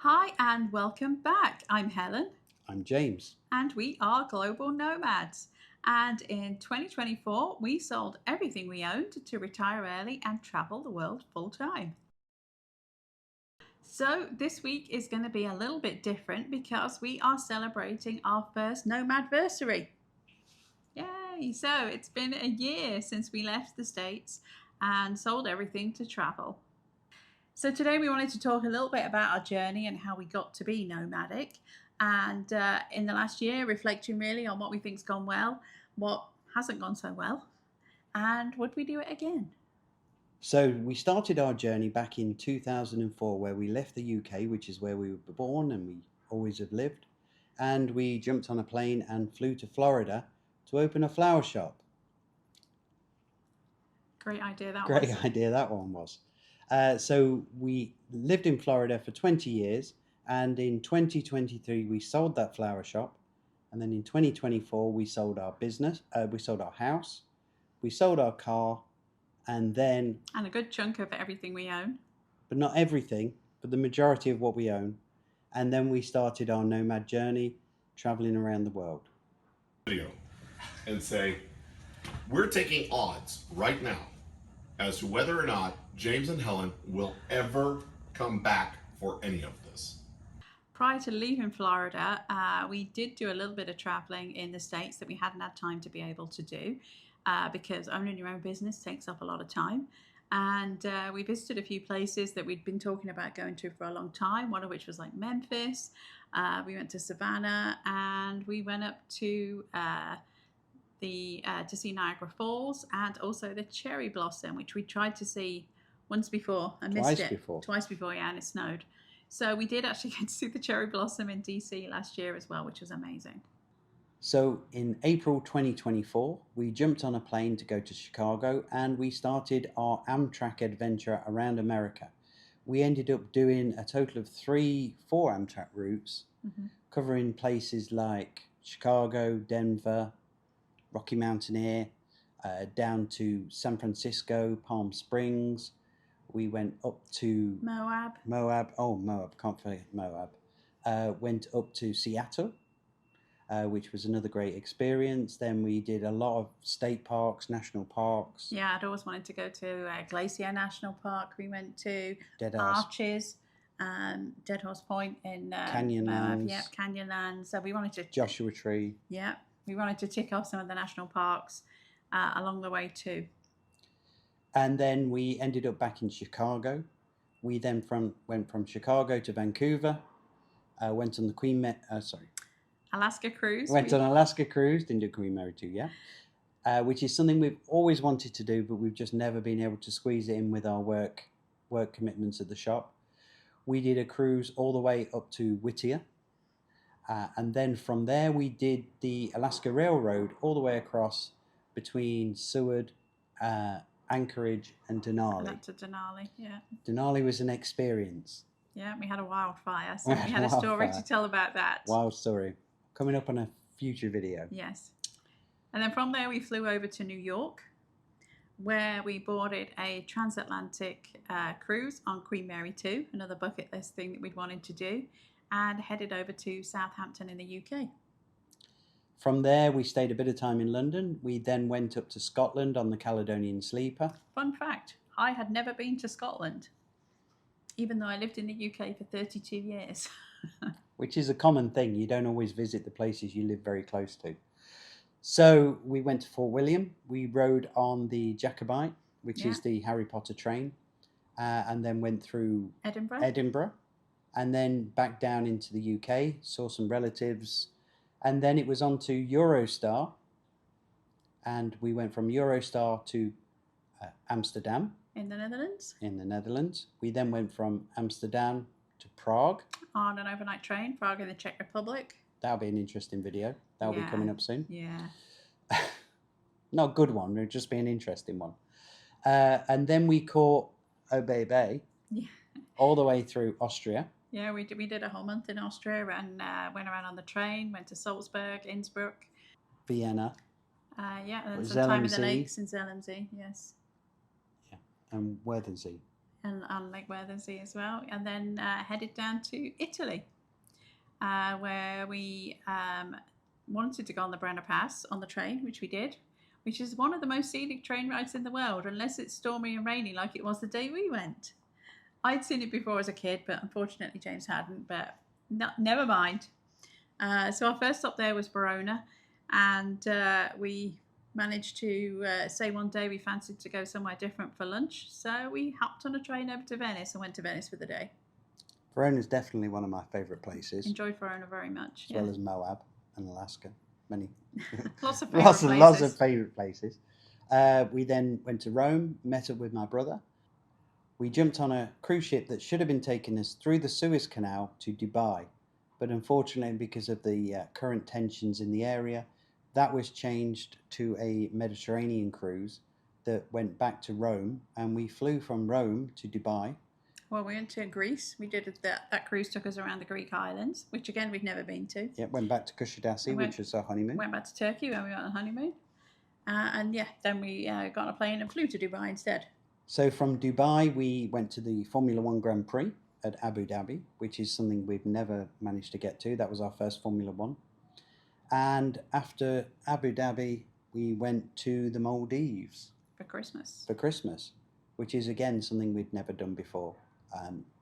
Hi and welcome back. I'm Helen I'm James. and we are Global Nomads. And in 2024, we sold everything we owned to retire early and travel the world full time. So this week is going to be a little bit different because we are celebrating our first Nomadversary. Yay! So it's been a year since we left the States and sold everything to travel. So today we wanted to talk a little bit about our journey and how we got to be nomadic. And in the last year, reflecting really on what we think's gone well, what hasn't gone so well, and would we do it again? So we started our journey back in 2004 where we left the UK, which is where we were born and we always have lived. And we jumped on a plane and flew to Florida to open a flower shop. Great idea that was. Great idea that one was. So we lived in Florida for 20 years, and in 2023 we sold that flower shop, and then in 2024 we sold our business, we sold our house, we sold our car, and a good chunk of everything we own. But not everything, but the majority of what we own. And then we started our nomad journey, traveling around the world. Video and say, we're taking odds right now as to whether or not James and Helen will ever come back for any of this. Prior to leaving Florida, we did do a little bit of traveling in the States that we hadn't had time to be able to do because owning your own business takes up a lot of time. And we visited a few places that we'd been talking about going to for a long time, one of which was like Memphis. We went to Savannah and we went up to see Niagara Falls and also the cherry blossom, which we tried to see once before and missed it. Twice before, yeah, and it snowed. So we did actually get to see the cherry blossom in DC last year as well, which was amazing. So in April 2024, we jumped on a plane to go to Chicago and we started our Amtrak adventure around America. We ended up doing a total of 4 Amtrak routes, covering places like Chicago, Denver, Rocky Mountaineer, down to San Francisco, Palm Springs. We went up to Moab. Moab, can't forget Moab. Went up to Seattle, which was another great experience. Then we did a lot of state parks, national parks. Yeah, I'd always wanted to go to Glacier National Park. We went to Arches, Dead Horse Point in Canyonlands. Yeah, Canyonlands. So we wanted to Joshua Tree. Yeah, we wanted to tick off some of the national parks along the way too. And then we ended up back in Chicago. We then went from Chicago to Vancouver. Went on the Alaska cruise. Went on Alaska cruise. Didn't do Queen Mary 2 yet. Which is something we've always wanted to do, but we've just never been able to squeeze it in with our work commitments at the shop. We did a cruise all the way up to Whittier. And then from there we did the Alaska Railroad all the way across between Seward, Anchorage and Denali. Up to Denali, yeah. Denali was an experience. Yeah, we had a wildfire, so we had a story to tell about that. Wild story. Coming up on a future video. Yes. And then from there we flew over to New York, where we boarded a transatlantic cruise on Queen Mary 2, another bucket list thing that we'd wanted to do, and headed over to Southampton in the UK. From there, we stayed a bit of time in London. We then went up to Scotland on the Caledonian Sleeper. Fun fact, I had never been to Scotland, even though I lived in the UK for 32 years. Which is a common thing. You don't always visit the places you live very close to. So we went to Fort William. We rode on the Jacobite, which is the Harry Potter train, and then went through Edinburgh, and then back down into the UK, saw some relatives. And then it was on to Eurostar, and we went from Eurostar to Amsterdam. In the Netherlands? In the Netherlands. We then went from Amsterdam to Prague. On an overnight train, Prague in the Czech Republic. That'll be an interesting video. That'll be coming up soon. Yeah. Not a good one, it'll just be an interesting one. And then we caught Obey Bay all the way through Austria. Yeah, we did a whole month in Austria and went around on the train, went to Salzburg, Innsbruck. Vienna. Yeah, and some time in the lakes in Zelensee, yes. Yeah, and Worthensee. on Lake Werthensee as well, and then headed down to Italy, where we wanted to go on the Brenner Pass on the train, which we did, which is one of the most scenic train rides in the world, unless it's stormy and rainy like it was the day we went. I'd seen it before as a kid, but unfortunately James hadn't, but never mind. So our first stop there was Verona, and we managed to say one day we fancied to go somewhere different for lunch, so we hopped on a train over to Venice and went to Venice for the day. Verona is definitely one of my favourite places. Enjoyed Verona very much. As well as Moab and Alaska. Many. Lots of favourite places. Lots of favourite places. We then went to Rome, met up with my brother. We jumped on a cruise ship that should have been taking us through the Suez Canal to Dubai, but unfortunately, because of the current tensions in the area, that was changed to a Mediterranean cruise that went back to Rome, and we flew from Rome to Dubai. Well, we went to Greece. We did that cruise took us around the Greek islands, which again we've never been to. Yeah, went back to Kushadasi, which was our honeymoon. Went back to Turkey when we went on honeymoon, and then we got on a plane and flew to Dubai instead. So from Dubai, we went to the Formula One Grand Prix at Abu Dhabi, which is something we've never managed to get to. That was our first Formula One. And after Abu Dhabi, we went to the Maldives. For Christmas. For Christmas, which is again something we'd never done before.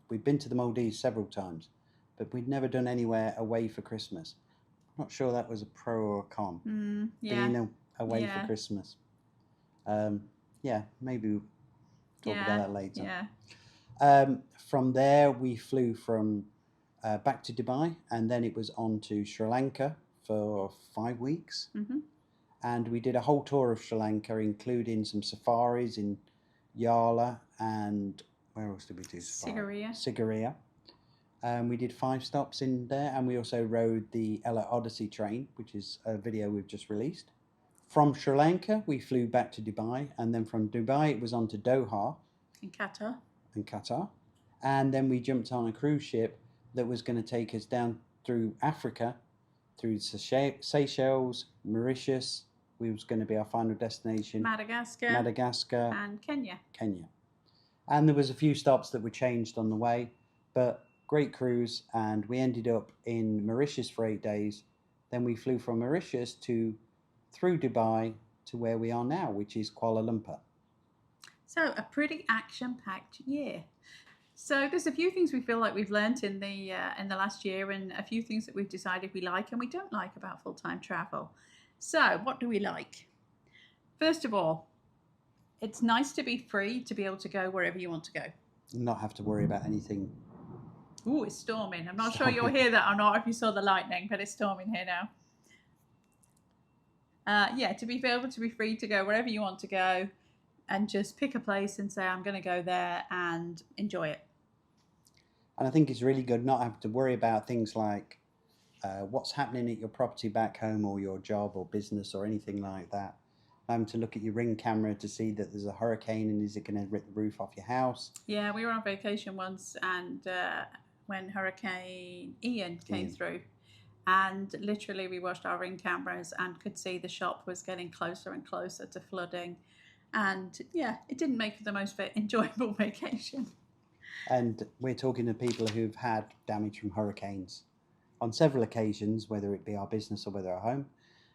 We'd been to the Maldives several times, but we'd never done anywhere away for Christmas. I'm not sure that was a pro or a con. Being away for Christmas. Maybe we'll talk about that later. Yeah. From there, we flew from back to Dubai, and then it was on to Sri Lanka for 5 weeks. Mm-hmm. And we did a whole tour of Sri Lanka, including some safaris in Yala and where else did we do safari? Sigiriya. We did 5 stops in there, and we also rode the Ella Odyssey train, which is a video we've just released. From Sri Lanka, we flew back to Dubai, and then from Dubai it was on to Doha. In Qatar. And then we jumped on a cruise ship that was going to take us down through Africa, through Seychelles, Mauritius. We was going to be our final destination. Madagascar. And Kenya. And there was a few stops that were changed on the way, but great cruise. And we ended up in Mauritius for 8 days. Then we flew from Mauritius through Dubai to where we are now, which is Kuala Lumpur. So a pretty action-packed year. So there's a few things we feel like we've learnt in the last year, and a few things that we've decided we like and we don't like about full-time travel. So what do we like? First of all, it's nice to be free to be able to go wherever you want to go. Not have to worry about anything. Ooh, it's storming. I'm not sure you'll hear that or not if you saw the lightning, but it's storming here now. To be able to be free to go wherever you want to go and just pick a place and say, I'm going to go there and enjoy it. And I think it's really good not have to worry about things like what's happening at your property back home or your job or business or anything like that. To look at your Ring camera to see that there's a hurricane and is it going to rip the roof off your house. Yeah, we were on vacation once, and when Hurricane Ian came through, and literally we watched our Ring cameras and could see the shop was getting closer and closer to flooding. And it didn't make for the most enjoyable vacation. And we're talking to people who've had damage from hurricanes on several occasions, whether it be our business or whether our home,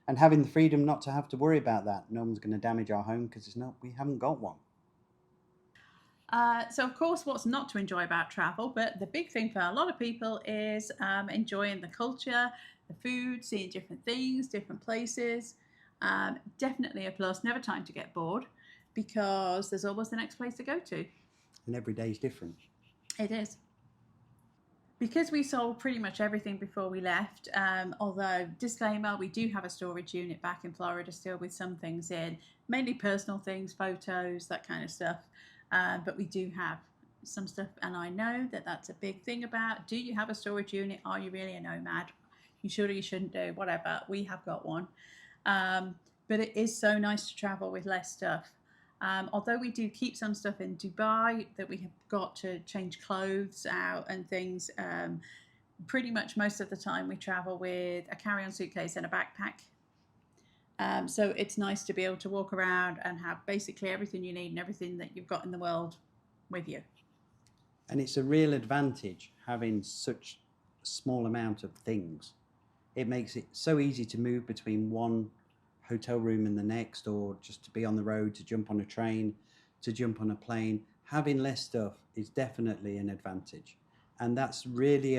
and having the freedom not to have to worry about that. No one's going to damage our home because we haven't got one. So of course, what's not to enjoy about travel, but the big thing for a lot of people is enjoying the culture, the food, seeing different things, different places. Definitely a plus. Never time to get bored, because there's always the next place to go to. And every day is different. It is. Because we sold pretty much everything before we left, although, disclaimer, we do have a storage unit back in Florida still with some things in, mainly personal things, photos, that kind of stuff. But we do have some stuff, and I know that that's a big thing about, do you have a storage unit? Are you really a nomad? You should or you shouldn't do, whatever. We have got one. But it is so nice to travel with less stuff. Although we do keep some stuff in Dubai that we have got to change clothes out and things, pretty much most of the time we travel with a carry-on suitcase and a backpack. So it's nice to be able to walk around and have basically everything you need and everything that you've got in the world with you. And it's a real advantage having such a small amount of things. It makes it so easy to move between one hotel room and the next, or just to be on the road, to jump on a train, to jump on a plane. Having less stuff is definitely an advantage. And that's really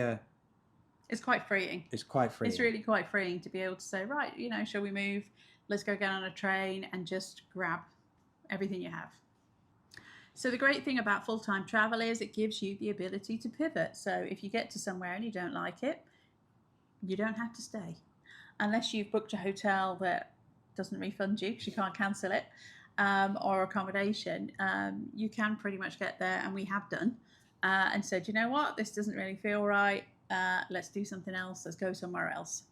it's quite freeing. It's quite freeing. It's really quite freeing to be able to say, right, shall we move? Let's go get on a train and just grab everything you have. So the great thing about full-time travel is it gives you the ability to pivot. So if you get to somewhere and you don't like it, you don't have to stay. Unless you've booked a hotel that doesn't refund you because you can't cancel it, or accommodation, you can pretty much get there, and we have done, and said, you know what, this doesn't really feel right. Let's do something else. Let's go somewhere else.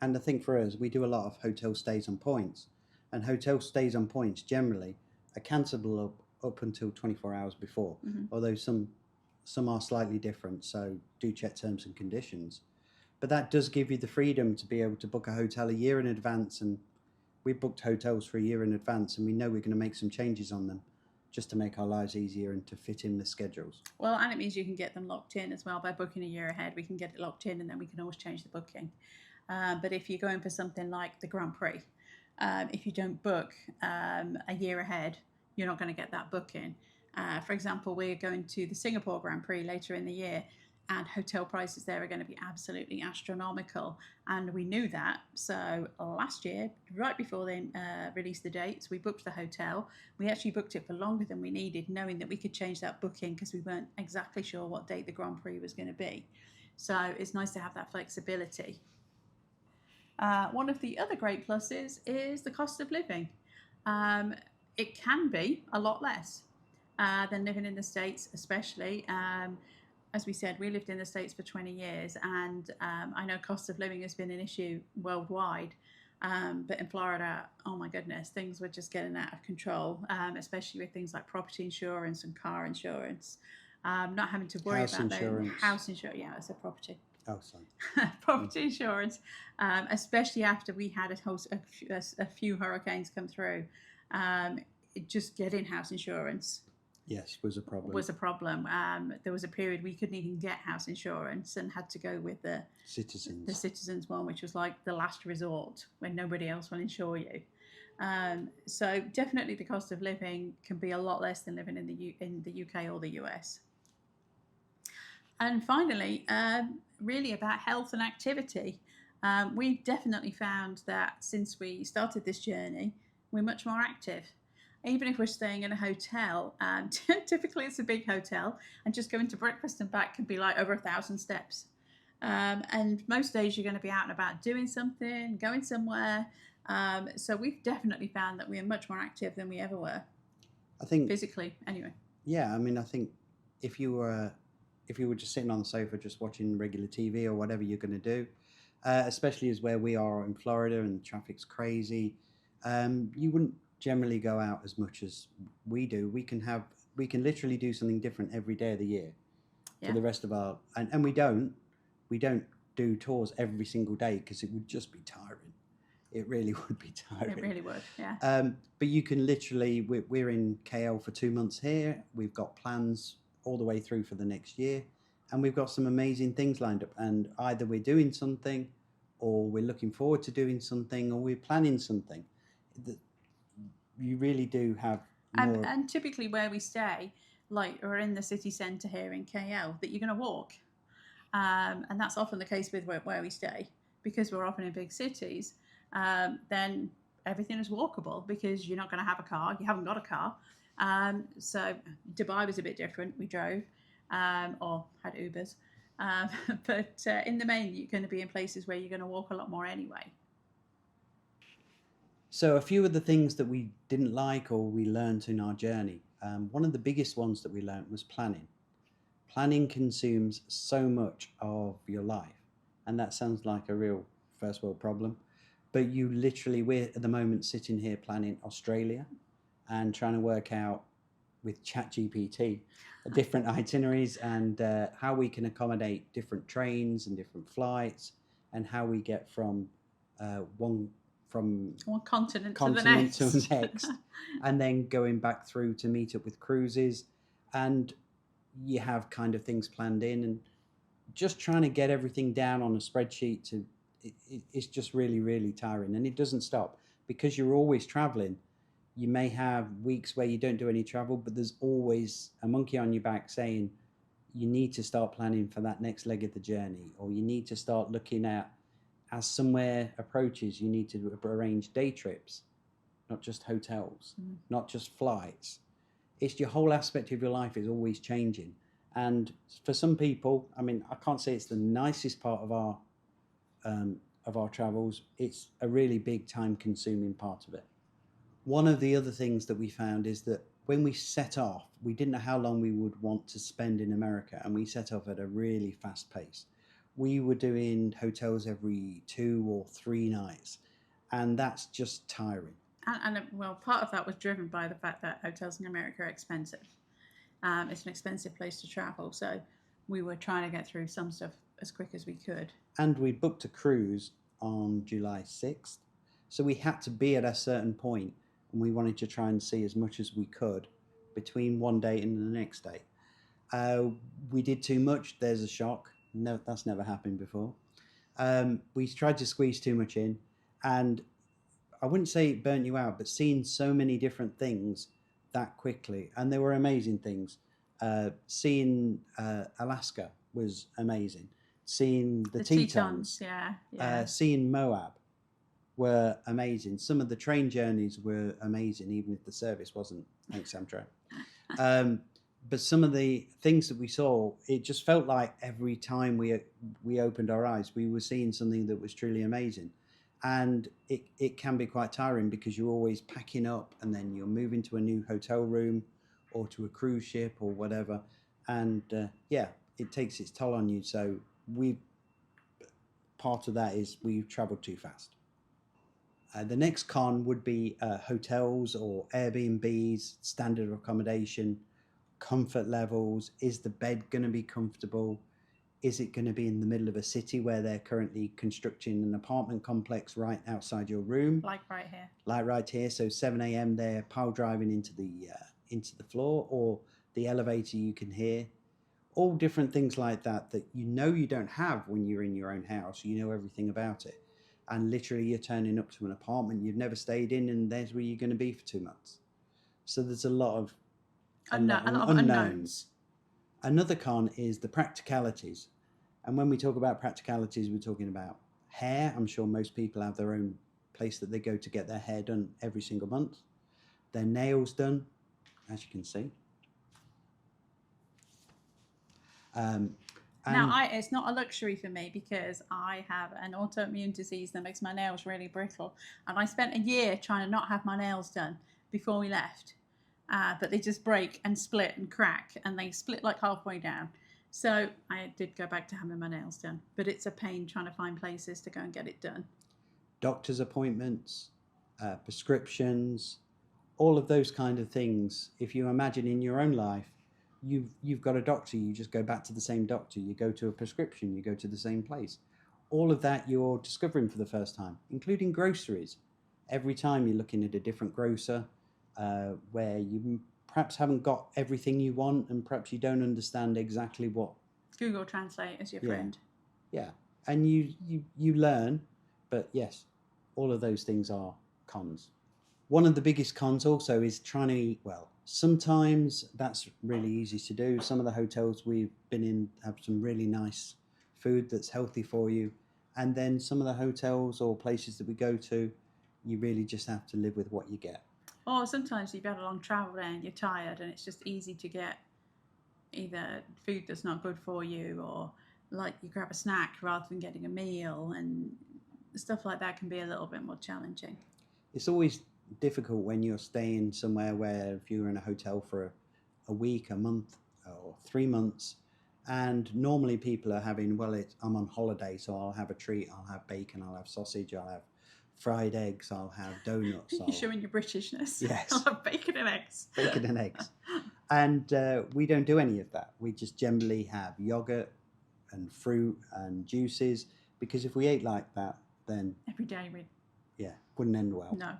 And I think for us, we do a lot of hotel stays on points, and hotel stays on points generally are cancelable up until 24 hours before, although some are slightly different, so do check terms and conditions. But that does give you the freedom to be able to book a hotel a year in advance, and we booked hotels for a year in advance, and we know we're going to make some changes on them just to make our lives easier and to fit in the schedules. Well, and it means you can get them locked in as well by booking a year ahead. We can get it locked in, and then we can always change the booking. But if you're going for something like the Grand Prix, if you don't book a year ahead, you're not going to get that booking. For example, we're going to the Singapore Grand Prix later in the year, and hotel prices there are going to be absolutely astronomical. And we knew that. So last year, right before they released the dates, we booked the hotel. We actually booked it for longer than we needed, knowing that we could change that booking because we weren't exactly sure what date the Grand Prix was going to be. So it's nice to have that flexibility. One of the other great pluses is the cost of living. It can be a lot less than living in the States, especially. As we said, we lived in the States for 20 years, and I know cost of living has been an issue worldwide. But in Florida, oh my goodness, things were just getting out of control, especially with things like property insurance and car insurance. Not having to worry about house insurance. Yeah, it's a property. Oh, sorry. Property insurance, especially after we had a few hurricanes come through. Just getting house insurance. Yes, was a problem. There was a period we couldn't even get house insurance and had to go with the Citizens one, which was like the last resort when nobody else will insure you. So definitely the cost of living can be a lot less than living in the UK or the US. And finally, really about health and activity. We've definitely found that since we started this journey, we're much more active. Even if we're staying in a hotel, typically it's a big hotel, and just going to breakfast and back can be like over 1,000 steps. And most days you're going to be out and about doing something, going somewhere. So we've definitely found that we are much more active than we ever were. I think physically, anyway. Yeah, I mean, I think if you were just sitting on the sofa just watching regular TV or whatever you're going to do, especially as where we are in Florida and the traffic's crazy, you wouldn't generally go out as much as we do. We can literally do something different every day of the year for the rest of our, and we don't do tours every single day because it would just be tiring. It really would be tiring. It really would, yeah. But you can literally, we're in KL for 2 months here. We've got plans all the way through for the next year, and we've got some amazing things lined up, and either we're doing something or we're looking forward to doing something or we're planning something. You really do have more. And typically where we stay, like we're in the city centre here in KL, that you're going to walk. And that's often the case with where we stay, because we're often in big cities. Then everything is walkable because you're not going to have a car. You haven't got a car. So Dubai was a bit different. We drove or had Ubers. But in the main, you're going to be in places where you're going to walk a lot more anyway. So a few of the things that we didn't like or we learned in our journey, one of the biggest ones that we learned was planning. Planning consumes so much of your life, and that sounds like a real first world problem. But you literally, we're at the moment sitting here planning Australia and trying to work out with ChatGPT different itineraries and how we can accommodate different trains and different flights, and how we get from one continent to the next and then going back through to meet up with cruises. And you have kind of things planned in, and just trying to get everything down on a spreadsheet it's just really, really tiring, and it doesn't stop because you're always traveling. You may have weeks where you don't do any travel, but there's always a monkey on your back saying you need to start planning for that next leg of the journey, or you need to start looking at, as somewhere approaches, you need to arrange day trips, not just hotels, not just flights. It's your whole aspect of your life is always changing. And for some people, I mean, I can't say it's the nicest part of our travels. It's a really big time-consuming part of it. One of the other things that we found is that when we set off, we didn't know how long we would want to spend in America, and we set off at a really fast pace. We were doing hotels every 2 or 3 nights, and that's just tiring. And well, part of that was driven by the fact that hotels in America are expensive. It's an expensive place to travel, so we were trying to get through some stuff as quick as we could. And we booked a cruise on July 6th, so we had to be at a certain point, and we wanted to try and see as much as we could between one day and the next day. We did too much. There's a shock. No, that's never happened before. We tried to squeeze too much in, and I wouldn't say it burnt you out, but seeing so many different things that quickly, and they were amazing things. Seeing Alaska was amazing. Seeing the Tetons, seeing Moab were amazing. Some of the train journeys were amazing, even if the service wasn't. Thanks, Amtrak. But some of the things that we saw, it just felt like every time we opened our eyes, we were seeing something that was truly amazing. And it can be quite tiring because you're always packing up, and then you're moving to a new hotel room or to a cruise ship or whatever. And it takes its toll on you. So part of that is we've traveled too fast. The next con would be hotels or Airbnbs, standard accommodation, comfort levels. Is the bed going to be comfortable? Is it going to be in the middle of a city where they're currently constructing an apartment complex right outside your room? Like right here. Like right here. So 7 a.m. they're pile driving into the floor, or the elevator you can hear. All different things like that you don't have when you're in your own house. You know everything about it. And literally you're turning up to an apartment you've never stayed in, and there's where you're going to be for 2 months. So there's a lot of unknowns. Another con is the practicalities. And when we talk about practicalities, we're talking about hair. I'm sure most people have their own place that they go to get their hair done every single month. Their nails done, as you can see. Now, it's not a luxury for me because I have an autoimmune disease that makes my nails really brittle. And I spent a year trying to not have my nails done before we left. But they just break and split and crack, and they split like halfway down. So I did go back to having my nails done. But it's a pain trying to find places to go and get it done. Doctor's appointments, prescriptions, all of those kind of things. If you imagine in your own life, you've got a doctor, you just go back to the same doctor. You go to a prescription, you go to the same place. All of that you're discovering for the first time, including groceries. Every time you're looking at a different grocer, where you perhaps haven't got everything you want, and perhaps you don't understand exactly what. Google Translate is your friend. Yeah, and you learn, but yes, all of those things are cons. One of the biggest cons also is trying to eat well. Sometimes that's really easy to do. Some of the hotels we've been in have some really nice food that's healthy for you. And then some of the hotels or places that we go to, you really just have to live with what you get. Or sometimes you've had a long travel day and you're tired, and it's just easy to get either food that's not good for you, or like you grab a snack rather than getting a meal, and stuff like that can be a little bit more challenging. It's always difficult when you're staying somewhere where if you're in a hotel for a week, a month, or 3 months, and normally people are having, I'm on holiday, so I'll have a treat. I'll have bacon, I'll have sausage, I'll have fried eggs, I'll have donuts. You're showing your Britishness. Yes. I'll have bacon and eggs. Bacon and eggs. And we don't do any of that. We just generally have yogurt and fruit and juices, because if we ate like that, then every day wouldn't end well. No.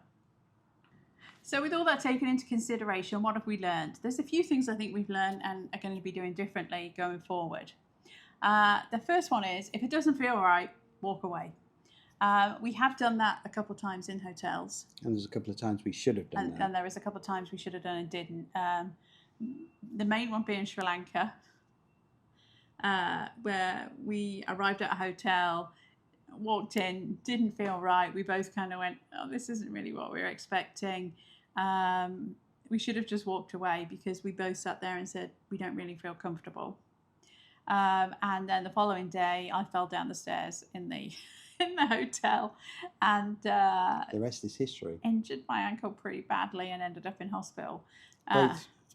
So with all that taken into consideration, what have we learned? There's a few things I think we've learned and are going to be doing differently going forward. The first one is, if it doesn't feel right, walk away. We have done that a couple of times in hotels. And there's a couple of times we should have done that. And there was a couple of times we should have done and didn't. The main one being Sri Lanka, where we arrived at a hotel, walked in, didn't feel right. We both kind of went, oh, this isn't really what we were expecting. We should have just walked away because we both sat there and said, we don't really feel comfortable. And then the following day, I fell down the stairs in the hotel and the rest is history. Injured my ankle pretty badly and ended up in hospital.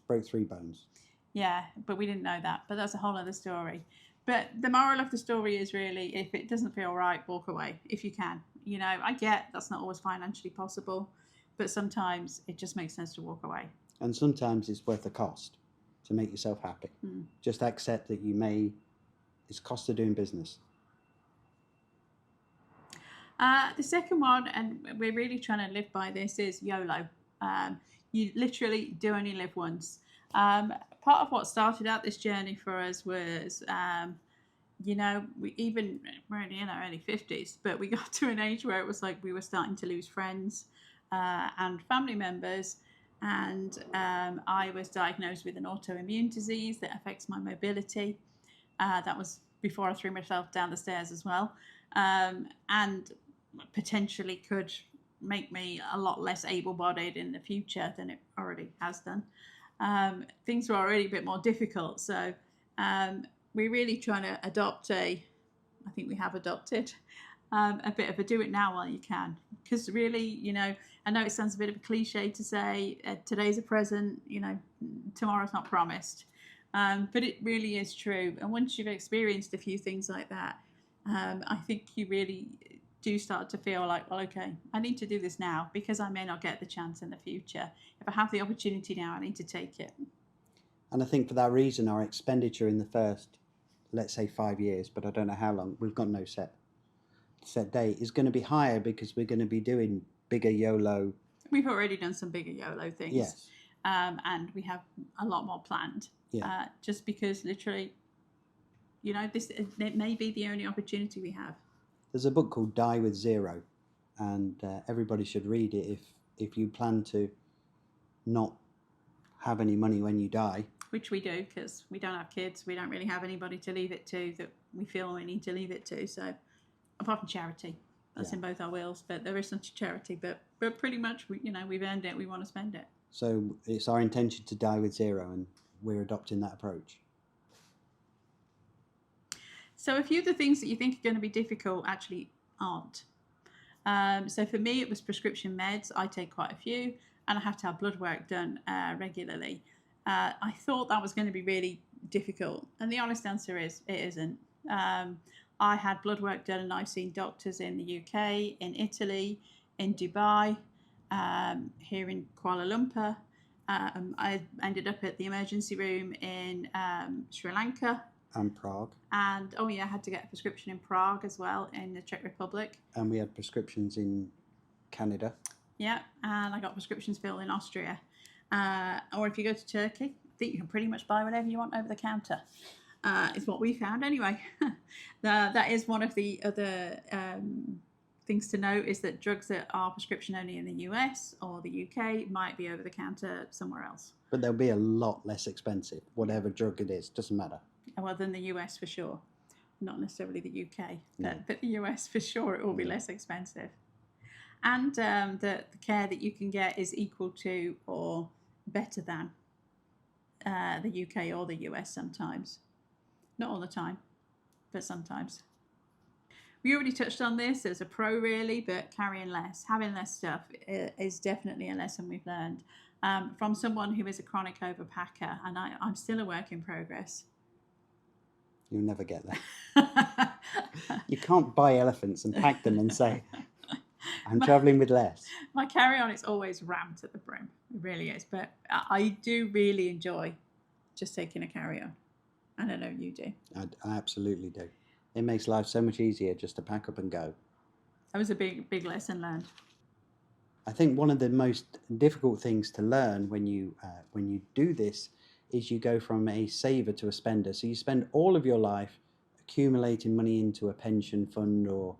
Broke 3 bones. Yeah, but we didn't know that. But that's a whole other story. But the moral of the story is really, if it doesn't feel right, walk away if you can. You know, I get that's not always financially possible, but sometimes it just makes sense to walk away. And sometimes it's worth the cost to make yourself happy. Just accept that it's cost of doing business. The second one, and we're really trying to live by this, is YOLO. You literally do only live once. Part of what started out this journey for us was, we're only in our early 50s, but we got to an age where it was like we were starting to lose friends and family members. And I was diagnosed with an autoimmune disease that affects my mobility. That was before I threw myself down the stairs as well. And potentially could make me a lot less able-bodied in the future than it already has done. Things were already a bit more difficult, so we're really trying to adopt I think we have adopted a bit of a do it now while you can, because really, I know it sounds a bit of a cliche to say today's a present, tomorrow's not promised, but it really is true. And once you've experienced a few things like that, I think you really do start to feel like, well, okay, I need to do this now because I may not get the chance in the future. If I have the opportunity now, I need to take it. And I think for that reason, our expenditure in the first, let's say 5 years, but I don't know how long, we've got no set date, is going to be higher because we're going to be doing bigger YOLO. We've already done some bigger YOLO things. Yes. And we have a lot more planned. Yeah. Just because literally, it may be the only opportunity we have. There's a book called Die with Zero, and everybody should read it if you plan to not have any money when you die. Which we do, because we don't have kids. We don't really have anybody to leave it to that we feel we need to leave it to. So, apart from charity, that's in both our wills. But there is such charity. But pretty much, we've earned it. We want to spend it. So it's our intention to die with zero, and we're adopting that approach. So a few of the things that you think are going to be difficult actually aren't. So for me, it was prescription meds. I take quite a few, and I have to have blood work done regularly. I thought that was going to be really difficult, and the honest answer is it isn't. I had blood work done, and I've seen doctors in the UK, in Italy, in Dubai, here in Kuala Lumpur. I ended up at the emergency room in Sri Lanka. And Prague. And, I had to get a prescription in Prague as well, in the Czech Republic. And we had prescriptions in Canada. Yeah, and I got prescriptions filled in Austria. Or if you go to Turkey, I think you can pretty much buy whatever you want over the counter. Is what we found anyway. That is one of the other things to note, is that drugs that are prescription only in the US or the UK might be over the counter somewhere else. But they'll be a lot less expensive, whatever drug it is, doesn't matter. Well, than the US for sure. Not necessarily the UK, but the US for sure, it will be less expensive. And the care that you can get is equal to or better than the UK or the US sometimes. Not all the time, but sometimes. We already touched on this as a pro, really, but carrying less, having less stuff is definitely a lesson we've learned from someone who is a chronic overpacker, and I'm still a work in progress. You'll never get there. You can't buy elephants and pack them and say, I'm travelling with less. My carry-on is always rammed at the brim. It really is. But I do really enjoy just taking a carry-on. And I know you do. I absolutely do. It makes life so much easier just to pack up and go. That was a big lesson learned. I think one of the most difficult things to learn when you do this is you go from a saver to a spender. So you spend all of your life accumulating money into a pension fund or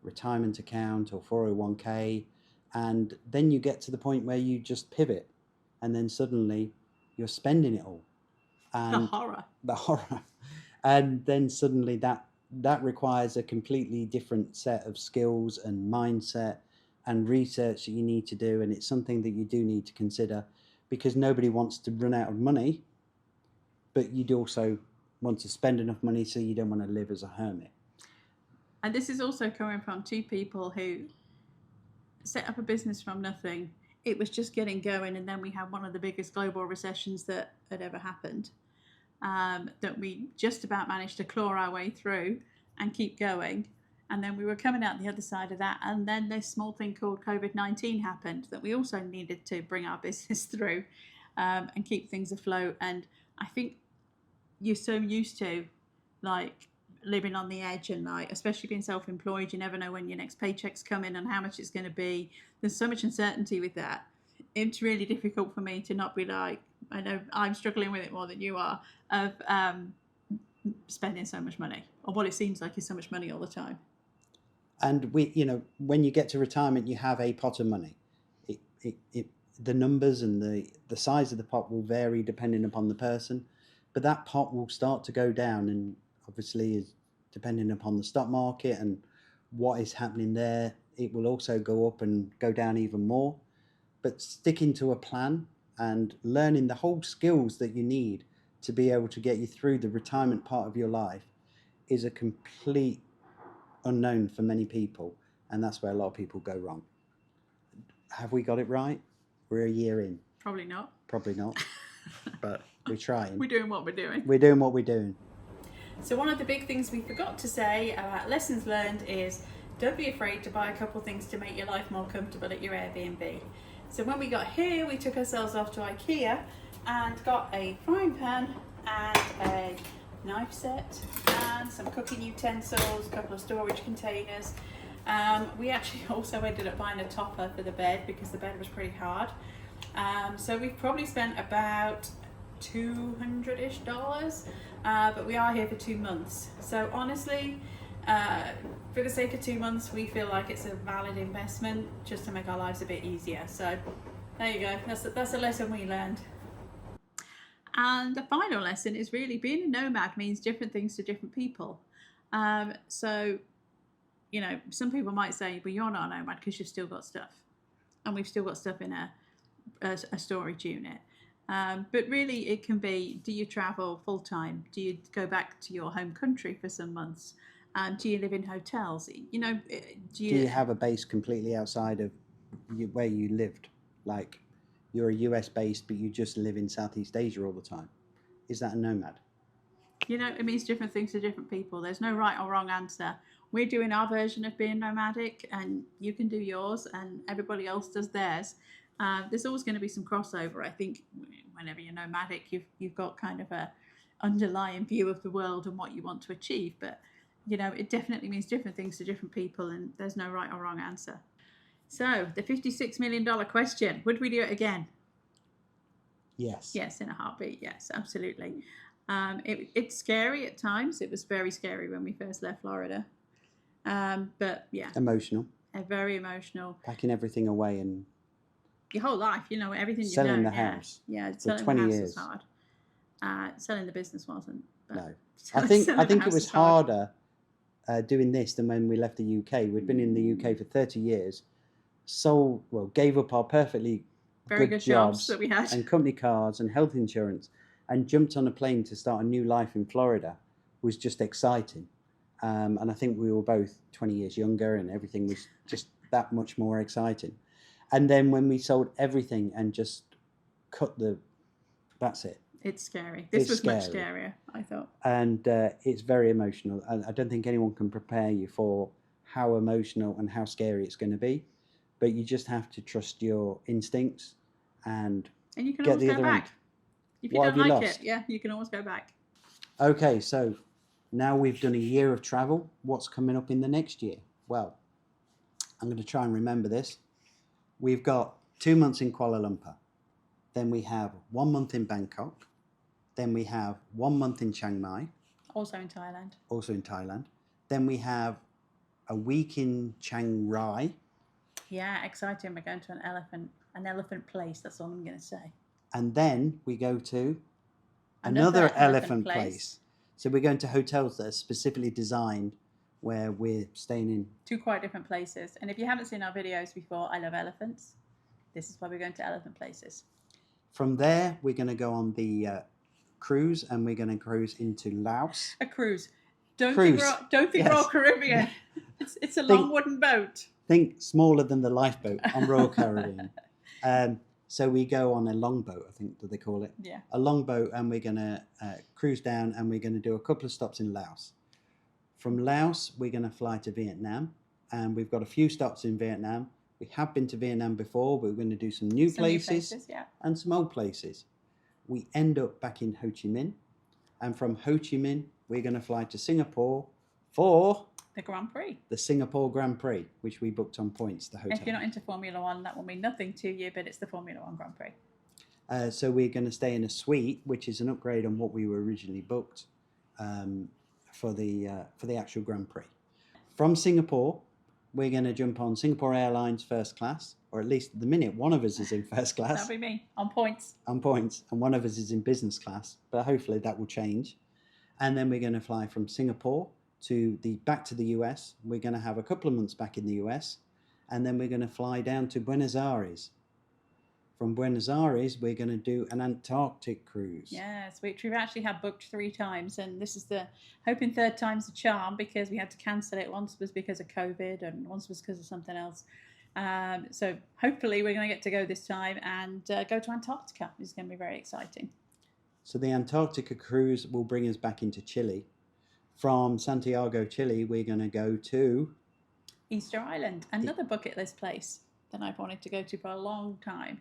retirement account or 401k, and then you get to the point where you just pivot, and then suddenly you're spending it all. And the horror. And then suddenly that requires a completely different set of skills and mindset and research that you need to do, and it's something that you do need to consider, because nobody wants to run out of money, but you'd also want to spend enough money so you don't want to live as a hermit. And this is also coming from two people who set up a business from nothing. It was just getting going, and then we had one of the biggest global recessions that had ever happened, that we just about managed to claw our way through and keep going. And then we were coming out the other side of that, and then this small thing called COVID-19 happened that we also needed to bring our business through and keep things afloat. And I think you're so used to like living on the edge, and like, especially being self-employed, you never know when your next paycheck's coming and how much it's going to be. There's so much uncertainty with that. It's really difficult for me to not be like, I know I'm struggling with it more than you are, of spending so much money, or what it seems like is so much money all the time. And when you get to retirement, you have a pot of money. The numbers and the size of the pot will vary depending upon the person, but that pot will start to go down, and obviously is depending upon the stock market and what is happening there. It will also go up and go down even more. But sticking to a plan and learning the whole skills that you need to be able to get you through the retirement part of your life is a complete unknown for many people, and that's where a lot of people go wrong. Have we got it right? We're a year in. Probably not, but we're trying. We're doing what we're doing. So one of the big things we forgot to say about lessons learned is don't be afraid to buy a couple things to make your life more comfortable at your Airbnb. So when we got here, we took ourselves off to IKEA and got a frying pan and a knife set and some cooking utensils, a couple of storage containers. We actually also ended up buying a topper for the bed because the bed was pretty hard. So we've probably spent about $200-ish, but we are here for 2 months. So honestly, for the sake of 2 months, we feel like it's a valid investment just to make our lives a bit easier. So there you go. That's a lesson we learned. And the final lesson is really being a nomad means different things to different people. So, some people might say, well, you're not a nomad because you've still got stuff. And we've still got stuff in a storage unit. But really it can be, do you travel full time? Do you go back to your home country for some months? Do you live in hotels? Do you have a base completely outside of where you lived? Like, you're a US based, but you just live in Southeast Asia all the time. Is that a nomad? It means different things to different people. There's no right or wrong answer. We're doing our version of being nomadic, and you can do yours, and everybody else does theirs. There's always going to be some crossover. I think whenever you're nomadic, you've got kind of a underlying view of the world and what you want to achieve. But, it definitely means different things to different people, and there's no right or wrong answer. So the $56 million question, would we do it again? Yes. Yes, in a heartbeat. Yes, absolutely. It's scary at times. It was very scary when we first left Florida. But yeah. Emotional. Very emotional. Packing everything away and your whole life, everything selling the house. Yeah, for selling 20 the house years. was hard. Selling the business wasn't. No. I think it was harder doing this than when we left the UK. We'd been in the UK for 30 years. Gave up our perfectly very good jobs that we had and company cars and health insurance, and jumped on a plane to start a new life in Florida. Was just exciting. And I think we were both 20 years younger, and everything was just that much more exciting. And then when we sold everything and just that's it. It's scary. This was much scarier, I thought. And it's very emotional. And I don't think anyone can prepare you for how emotional and how scary it's going to be. But you just have to trust your instincts and you can get always the go other back. end. If you don't like it, yeah, you can always go back. Okay, so now we've done a year of travel. What's coming up in the next year? Well, I'm going to try and remember this. we've got 2 months in Kuala Lumpur. Then we have 1 month in Bangkok. Then we have 1 month in Chiang Mai. Also in Thailand. Also in Thailand. Then we have a week in Chiang Rai. Yeah, exciting. We're going to an elephant place. That's all I'm going to say. And then we go to another elephant place. So we're going to hotels that are specifically designed where we're staying in. 2 quite different places. And if you haven't seen our videos before, I love elephants. This is why we're going to elephant places. From there, we're going to go on the cruise, and we're going to cruise into Laos. A cruise. Don't think we're all Caribbean. It's a long wooden boat. Think smaller than the lifeboat on Royal Caribbean. So we go on a longboat, I think, do they call it? Yeah. A longboat, and we're going to cruise down, and we're going to do a couple of stops in Laos. From Laos, we're going to fly to Vietnam, and we've got a few stops in Vietnam. We have been to Vietnam before, but we're going to do some new places and some old places. We end up back in Ho Chi Minh, and from Ho Chi Minh, we're going to fly to Singapore for the Grand Prix. The Singapore Grand Prix, which we booked on points, the hotel. If you're not into Formula One, that will mean nothing to you, but it's the Formula One Grand Prix. So we're going to stay in a suite, which is an upgrade on what we were originally booked for the actual Grand Prix. From Singapore, we're going to jump on Singapore Airlines first class, or at least at the minute, one of us is in first class. That'll be me, on points. On points, and one of us is in business class, but hopefully that will change. And then we're going to fly from Singapore back to the US. We're going to have a couple of months back in the US, and then we're going to fly down to Buenos Aires. From Buenos Aires, we're going to do an Antarctic cruise. Yes, which we've actually had booked 3 times, and this is hoping third time's the charm, because we had to cancel it. Once was because of COVID, and once was because of something else. So hopefully we're going to get to go this time and go to Antarctica. It's going to be very exciting. So the Antarctica cruise will bring us back into Chile. From Santiago, Chile, we're going to go to Easter Island, another bucket list place that I've wanted to go to for a long time.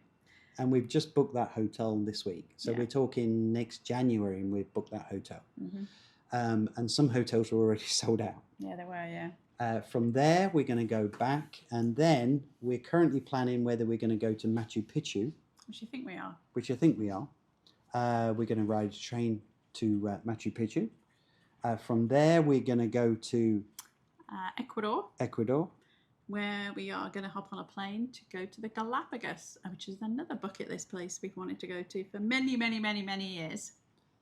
And we've just booked that hotel this week. So we're talking next January, and we've booked that hotel. Mm-hmm. And some hotels were already sold out. Yeah, they were, yeah. From there, we're going to go back, and then we're currently planning whether we're going to go to Machu Picchu. Which I think we are. We're going to ride a train to Machu Picchu. From there, we're going to go to Ecuador, where we are going to hop on a plane to go to the Galapagos, which is another bucket list place we've wanted to go to for many, many, many, many years.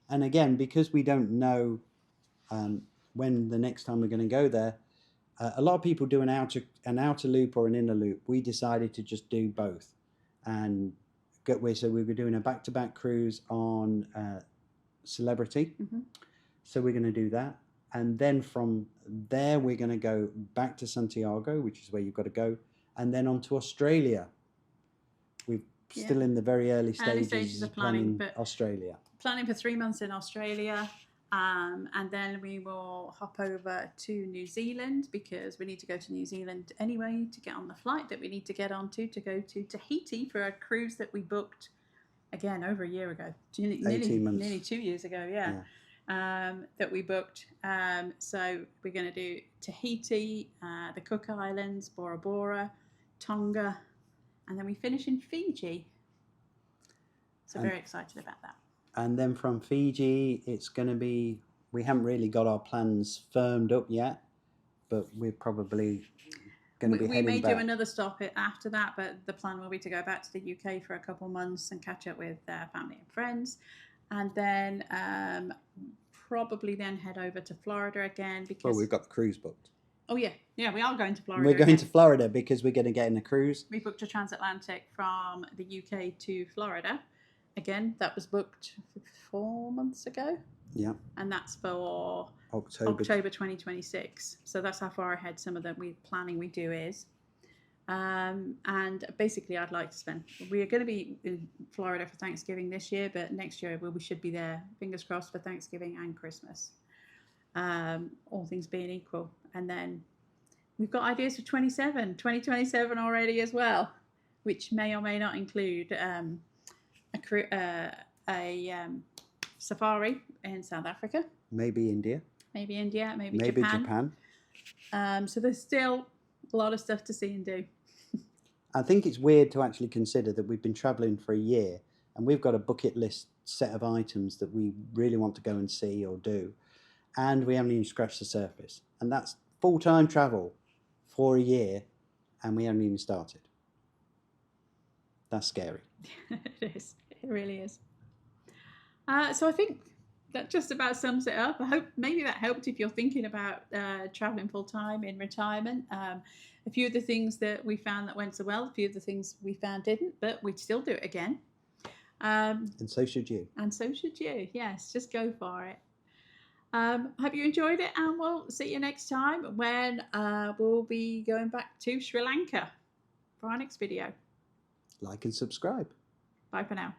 And again, because we don't know when the next time we're going to go there, a lot of people do an outer loop or an inner loop. We decided to just do both, and so we were doing a back-to-back cruise on Celebrity. Mm-hmm. So we're going to do that. And then from there, we're going to go back to Santiago, which is where you've got to go, and then on to Australia. We're still in the very early stages of planning Australia. Planning for 3 months in Australia, and then we will hop over to New Zealand, because we need to go to New Zealand anyway to get on the flight that we need to get onto to go to Tahiti for a cruise that we booked, again, over a year ago. 18 months. Nearly 2 years ago, that we booked. So we're going to do Tahiti, the Cook Islands, Bora Bora, Tonga, and then we finish in Fiji. So very excited about that. And then from Fiji, it's going to be, we haven't really got our plans firmed up yet, but we're probably going to be heading back. We may do another stop after that, but the plan will be to go back to the UK for a couple of months and catch up with family and friends. And then probably then head over to Florida again, because... Well, we've got the cruise booked. Oh, yeah. Yeah, we are going to Florida. We're going to Florida because we're going to get in a cruise. We booked a transatlantic from the UK to Florida. Again, that was booked 4 months ago. Yeah. And that's for October 2026. So that's how far ahead some of the planning we do is. And basically, I'd like to spend... We are going to be in Florida for Thanksgiving this year, but next year we should be there, fingers crossed, for Thanksgiving and Christmas. All things being equal. And then we've got ideas for 2027 already as well, which may or may not include a safari in South Africa. Maybe India. Maybe Japan. Japan. So there's still a lot of stuff to see and do. I think it's weird to actually consider that we've been traveling for a year and we've got a bucket list set of items that we really want to go and see or do, and we haven't even scratched the surface. And that's full-time travel for a year, and we haven't even started. That's scary. It is. It really is. So I think that just about sums it up. I hope maybe that helped if you're thinking about traveling full-time in retirement. A few of the things that we found that went so well, a few of the things we found didn't, but we'd still do it again. And so should you. And so should you. Yes, just go for it. Hope you enjoyed it, and we'll see you next time when we'll be going back to Sri Lanka for our next video. Like and subscribe. Bye for now.